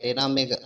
13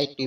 HD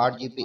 8GB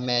mAh